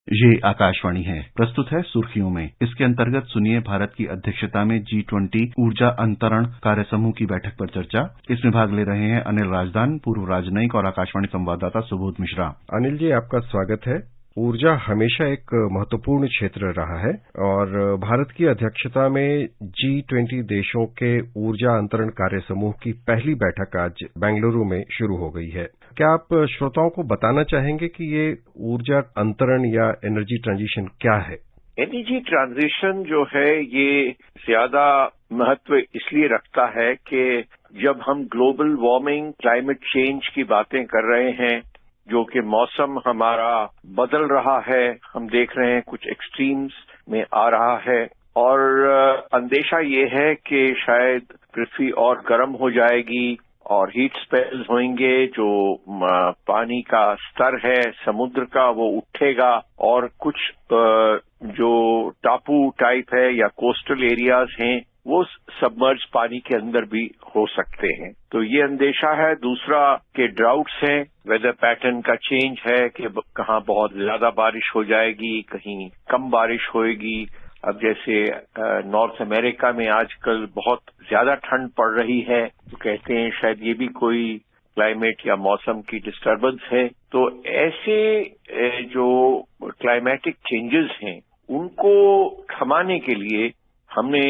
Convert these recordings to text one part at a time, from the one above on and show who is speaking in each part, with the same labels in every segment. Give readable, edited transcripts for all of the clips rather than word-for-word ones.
Speaker 1: ये आकाशवाणी है। प्रस्तुत है सुर्खियों में। इसके अंतर्गत सुनिए भारत की अध्यक्षता में G20 ऊर्जा अंतरण कार्य समूह की बैठक पर चर्चा। इसमें भाग ले रहे हैं अनिल राजदान, पूर्व राजनयिक और आकाशवाणी संवाददाता सुबोध मिश्रा।
Speaker 2: अनिल जी, आपका स्वागत है। ऊर्जा हमेशा एक महत्वपूर्ण क्षेत्र रहा है और भारत की अध्यक्षता में G20 देशों के ऊर्जा अंतरण कार्य समूह की पहली बैठक आज बेंगलुरु में शुरू हो गई है। क्या आप श्रोताओं को बताना चाहेंगे कि ये ऊर्जा अंतरण या एनर्जी ट्रांजिशन क्या है?
Speaker 3: एनर्जी ट्रांजिशन जो है ये ज्यादा महत्व इसलिए रखता है कि जब हम ग्लोबल वार्मिंग, क्लाइमेट चेंज की बातें कर रहे हैं, जो कि मौसम हमारा बदल रहा है, हम देख रहे हैं कुछ एक्सट्रीम्स में आ रहा है और अंदेशा ये है कि शायद पृथ्वी और गर्म हो जाएगी और हीट स्पेल्स होंगे, जो पानी का स्तर है समुद्र का वो उठेगा और कुछ जो टापू टाइप है या कोस्टल एरियाज हैं वो सबमर्ज पानी के अंदर भी हो सकते हैं। तो ये अंदेशा है। दूसरा कि ड्राउट्स हैं, वेदर पैटर्न का चेंज है कि कहाँ बहुत ज्यादा बारिश हो जाएगी, कहीं कम बारिश होएगी। अब जैसे नॉर्थ अमेरिका में आजकल बहुत ज्यादा ठंड पड़ रही है, तो कहते हैं शायद ये भी कोई क्लाइमेट या मौसम की डिस्टर्बेंस है। तो ऐसे जो क्लाइमेटिक चेंजेस हैं उनको थमाने के लिए हमने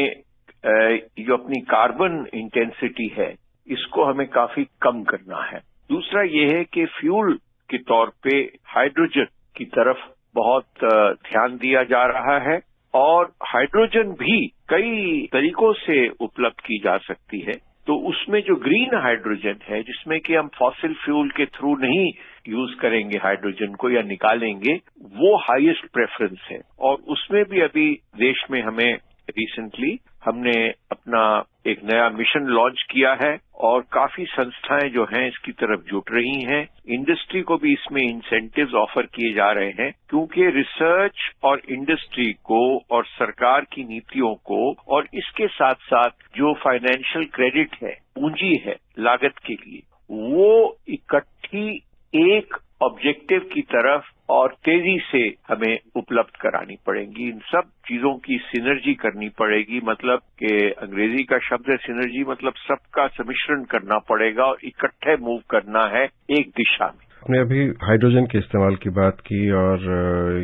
Speaker 3: जो अपनी कार्बन इंटेंसिटी है इसको हमें काफी कम करना है। दूसरा ये है कि फ्यूल के तौर पे हाइड्रोजन की तरफ बहुत ध्यान दिया जा रहा है और हाइड्रोजन भी कई तरीकों से उपलब्ध की जा सकती है। तो उसमें जो ग्रीन हाइड्रोजन है, जिसमें कि हम फॉसिल फ्यूल के थ्रू नहीं यूज करेंगे हाइड्रोजन को या निकालेंगे, वो हाईएस्ट प्रेफरेंस है। और उसमें भी अभी देश में हमें रिसेंटली हमने अपना एक नया मिशन लॉन्च किया है और काफी संस्थाएं जो हैं इसकी तरफ जुट रही हैं। इंडस्ट्री को भी इसमें इंसेंटिव्स ऑफर किए जा रहे हैं, क्योंकि रिसर्च और इंडस्ट्री को और सरकार की नीतियों को और इसके साथ साथ जो फाइनेंशियल क्रेडिट है, पूंजी है लागत के लिए, वो इकट्ठी एक ऑब्जेक्टिव की तरफ और तेजी से हमें उपलब्ध करानी पड़ेंगी। इन सब चीजों की सिनर्जी करनी पड़ेगी। मतलब कि अंग्रेजी का शब्द है सिनर्जी, मतलब सबका सम्मिश्रण करना पड़ेगा और इकट्ठे मूव करना है एक दिशा में।
Speaker 2: आपने अभी हाइड्रोजन के इस्तेमाल की बात की और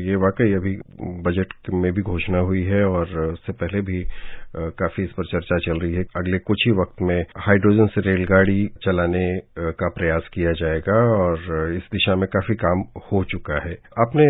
Speaker 2: ये वाकई अभी बजट में भी घोषणा हुई है और उससे पहले भी काफी इस पर चर्चा चल रही है। अगले कुछ ही वक्त में हाइड्रोजन से रेलगाड़ी चलाने का प्रयास किया जाएगा और इस दिशा में काफी काम हो चुका है। आपने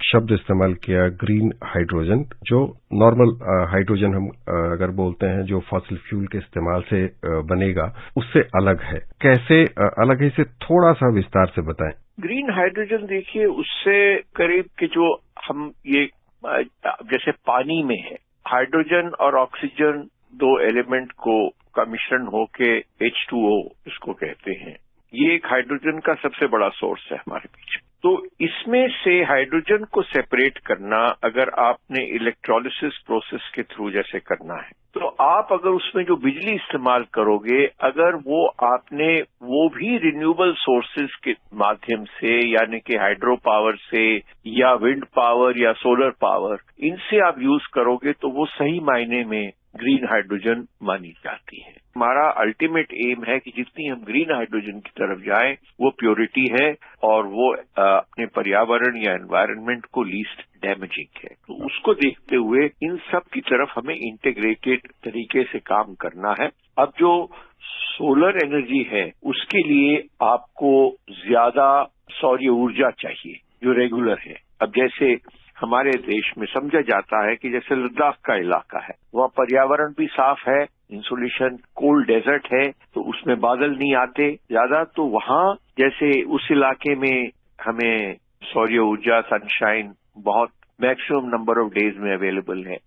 Speaker 2: शब्द इस्तेमाल किया ग्रीन हाइड्रोजन, जो नॉर्मल हाइड्रोजन हम अगर बोलते हैं जो फॉसिल फ्यूल के इस्तेमाल से बनेगा, उससे अलग है। कैसे अलग है, इसे थोड़ा सा विस्तार से बताएं।
Speaker 3: ग्रीन हाइड्रोजन देखिए, उससे करीब के जो हम ये जैसे पानी में है, हाइड्रोजन और ऑक्सीजन दो एलिमेंट का मिश्रण होके H2O इसको कहते हैं। ये एक हाइड्रोजन का सबसे बड़ा सोर्स है हमारे बीच। तो इसमें से हाइड्रोजन को सेपरेट करना अगर आपने इलेक्ट्रोलिसिस प्रोसेस के थ्रू जैसे करना है, तो आप अगर उसमें जो बिजली इस्तेमाल करोगे, अगर वो आपने वो भी रिन्यूएबल सोर्सेज के माध्यम से, यानी कि हाइड्रो पावर से या विंड पावर या सोलर पावर, इनसे आप यूज करोगे तो वो सही मायने में ग्रीन हाइड्रोजन मानी जाती है। हमारा अल्टीमेट एम है कि जितनी हम ग्रीन हाइड्रोजन की तरफ जाएं वो प्योरिटी है और वो अपने पर्यावरण या एनवायरनमेंट को लीस्ट डैमेजिंग है। तो उसको देखते हुए इन सब की तरफ हमें इंटीग्रेटेड तरीके से काम करना है। अब जो सोलर एनर्जी है उसके लिए आपको ज्यादा सौर ऊर्जा चाहिए जो रेगुलर है। अब जैसे हमारे देश में समझा जाता है कि जैसे लद्दाख का इलाका है, वहाँ पर्यावरण भी साफ है, इंसुलेशन, कोल्ड डेजर्ट है, तो उसमें बादल नहीं आते ज्यादा, तो वहाँ जैसे उस इलाके में हमें सौर ऊर्जा, सनशाइन बहुत मैक्सिमम नंबर ऑफ डेज में अवेलेबल है।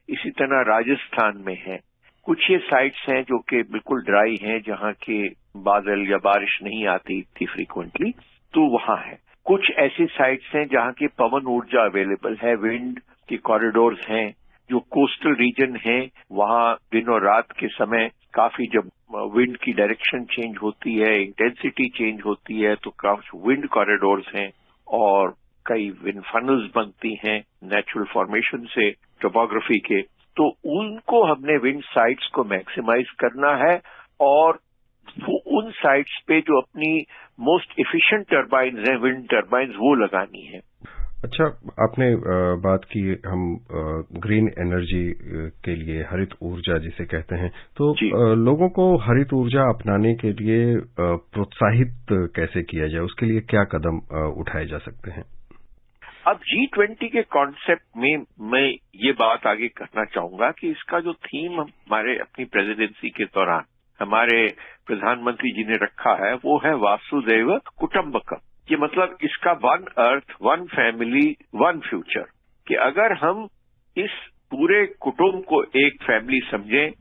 Speaker 3: इसी तरह राजस्थान में है, कुछ ये साइट्स हैं जो कि बिल्कुल ड्राई हैं, जहाँ के बादल या बारिश नहीं आती इतनी फ्रीक्वेंटली, तो वहाँ है। कुछ ऐसी साइट्स हैं जहाँ की पवन ऊर्जा अवेलेबल है, विंड के कॉरिडोर्स हैं। जो कोस्टल रीजन है वहाँ दिन और रात के समय काफी जब विंड की डायरेक्शन चेंज होती है, इंटेंसिटी चेंज होती है, तो काफी विंड कॉरिडोर्स हैं। और कई विंड फनल्स बनती हैं नेचुरल फॉर्मेशन से, टोपोग्राफी के, तो उनको हमने विंड साइट्स को मैक्सिमाइज करना है और वो उन साइट्स पे जो अपनी मोस्ट एफिशिएंट टर्बाइन्स हैं, विंड टर्बाइन्स, वो लगानी है।
Speaker 2: अच्छा, आपने बात की हम ग्रीन एनर्जी के लिए, हरित ऊर्जा जिसे कहते हैं, तो लोगों को हरित ऊर्जा अपनाने के लिए प्रोत्साहित कैसे किया जाए, उसके लिए क्या कदम उठाए जा सकते हैं?
Speaker 3: अब G20 के कॉन्सेप्ट में मैं ये बात आगे करना चाहूंगा कि इसका जो थीम हमारे अपनी प्रेसिडेंसी के दौरान हमारे प्रधानमंत्री जी ने रखा है वो है वासुदेव कुटुंबकम। ये मतलब इसका one earth, one family, one future, कि अगर हम इस पूरे कुटुंब को एक फैमिली समझें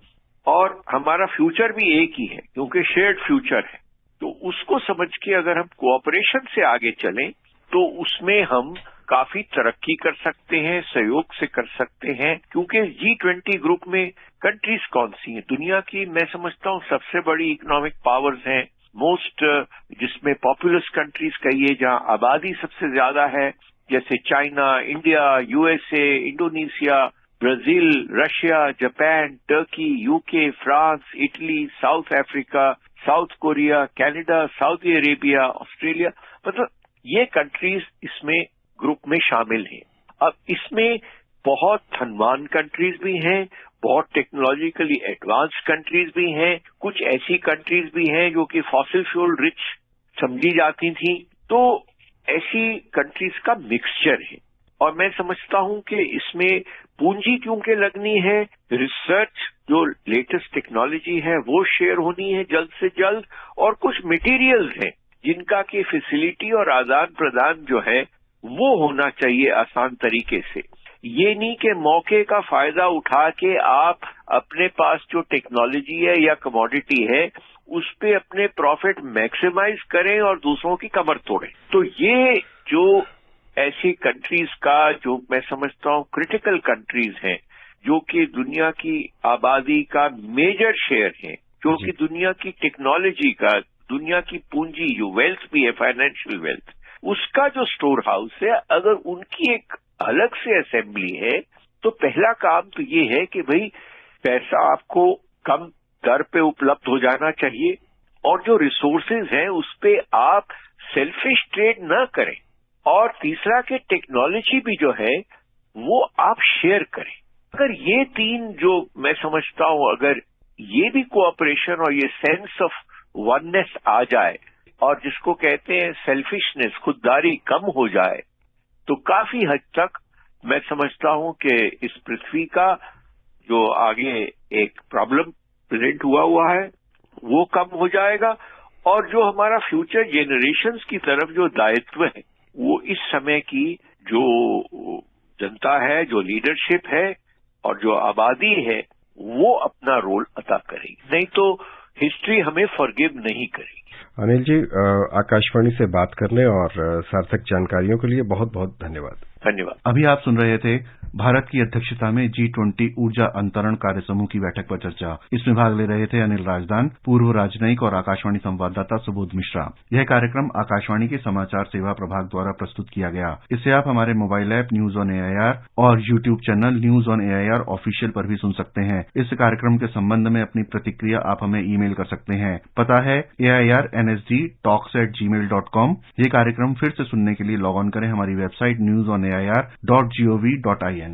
Speaker 3: और हमारा फ्यूचर भी एक ही है क्योंकि शेयर्ड फ्यूचर है, तो उसको समझ के अगर हम कोऑपरेशन से आगे चलें तो उसमें हम काफी तरक्की कर सकते हैं, सहयोग से कर सकते हैं। क्योंकि G20 ग्रुप में कंट्रीज कौन सी हैं? दुनिया की मैं समझता हूँ सबसे बड़ी इकोनॉमिक पावर्स हैं, मोस्ट जिसमें पॉपुलस कंट्रीज कहिए, जहां आबादी सबसे ज्यादा है, जैसे China, India, USA, Indonesia, Brazil, Russia, Japan, Turkey, UK, France, Italy, south Africa, south Korea, Canada, Saudi Arabia, Australia, मतलब ये कंट्रीज इसमें ग्रुप में शामिल हैं। अब इसमें बहुत धनवान कंट्रीज भी हैं, बहुत टेक्नोलॉजिकली एडवांस कंट्रीज भी हैं, कुछ ऐसी कंट्रीज भी हैं जो कि फॉसिल फ्यूल रिच समझी जाती थी। तो ऐसी कंट्रीज का मिक्सचर है और मैं समझता हूं कि इसमें पूंजी क्योंकि लगनी है, रिसर्च जो लेटेस्ट टेक्नोलॉजी है वो शेयर होनी है जल्द से जल्द, और कुछ मटेरियल्स हैं जिनका की फैसिलिटी और आदान प्रदान जो है वो होना चाहिए आसान तरीके से। ये नहीं कि मौके का फायदा उठा के आप अपने पास जो टेक्नोलॉजी है या कमोडिटी है उस पे अपने प्रॉफिट मैक्सिमाइज करें और दूसरों की कमर तोड़ें। तो ये जो ऐसी कंट्रीज का जो मैं समझता हूं क्रिटिकल कंट्रीज हैं, जो कि दुनिया की आबादी का मेजर शेयर है, जो कि दुनिया की टेक्नोलॉजी का, दुनिया की पूंजी जो वेल्थ भी है, फाइनेंशियल वेल्थ, उसका जो स्टोर हाउस है, अगर उनकी एक अलग से असेंबली है तो पहला काम तो ये है कि भाई पैसा आपको कम दर पे उपलब्ध हो जाना चाहिए और जो रिसोर्सेज हैं उस पे आप सेल्फिश ट्रेड न करें, और तीसरा कि टेक्नोलॉजी भी जो है वो आप शेयर करें। अगर ये तीन जो मैं समझता हूं, अगर ये भी कोऑपरेशन और ये सेंस ऑफ वननेस आ जाए और जिसको कहते हैं सेल्फिशनेस, खुददारी कम हो जाए, तो काफी हद तक मैं समझता हूं कि इस पृथ्वी का जो आगे एक प्रॉब्लम प्रेजेंट हुआ है वो कम हो जाएगा, और जो हमारा फ्यूचर जेनरेशंस की तरफ जो दायित्व है वो इस समय की जो जनता है, जो लीडरशिप है और जो आबादी है वो अपना रोल अदा करेगी, नहीं तो हिस्ट्री हमें फॉरगिव नहीं करेगी।
Speaker 2: अनिल जी, आकाशवाणी से बात करने और सार्थक जानकारियों के लिए बहुत बहुत धन्यवाद।
Speaker 3: धन्यवाद।
Speaker 1: अभी आप सुन रहे थे भारत की अध्यक्षता में G20 ऊर्जा अंतरण कार्य समूह की बैठक पर चर्चा। इसमें भाग ले रहे थे अनिल राजदान, पूर्व राजनयिक और आकाशवाणी संवाददाता सुबोध मिश्रा। यह कार्यक्रम आकाशवाणी के समाचार सेवा प्रभाग द्वारा प्रस्तुत किया गया। इसे आप हमारे mobile app news on AIR और YouTube channel news on AIR official पर भी सुन सकते हैं। इस कार्यक्रम के संबंध में अपनी प्रतिक्रिया आप हमें ईमेल कर सकते हैं। पता है AIRNSDtalks@gmail.com। ये कार्यक्रम फिर से सुनने के लिए लॉग ऑन करें हमारी वेबसाइट newsonair.gov.in।